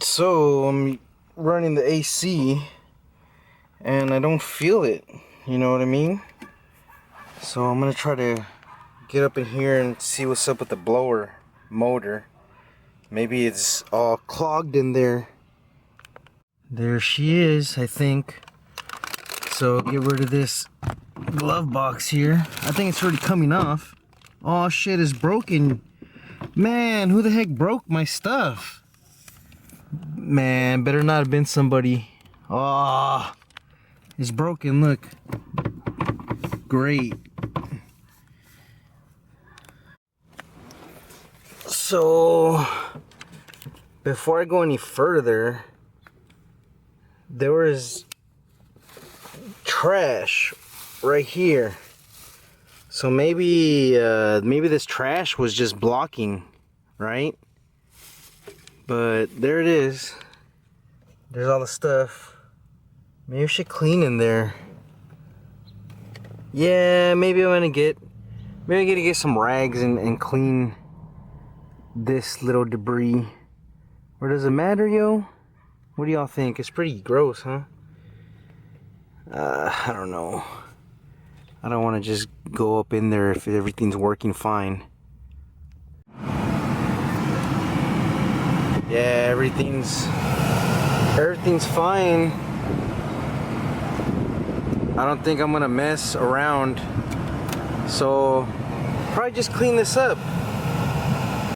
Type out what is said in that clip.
So I'm running the AC and I don't feel it, you know what I mean? So I'm gonna try to get up in here and see what's up with the blower motor. Maybe it's all clogged in there. There she is, I think. So get rid of this glove box here. I think it's already coming off. Oh shit, it's broken. Man, who the heck broke my stuff? Man, better not have been somebody. Oh, it's broken, look. Great. So, before I go any further, there was trash right here. So maybe this trash was just blocking, right? But there it is. There's all the stuff. Maybe I should clean in there. Yeah, maybe I'm gonna get some rags and clean this little debris. Or does it matter, yo? What do y'all think? It's pretty gross, huh? I don't know. I don't want to just go up in there if everything's working fine. Yeah, everything's fine. I don't think I'm gonna mess around. So probably just clean this up.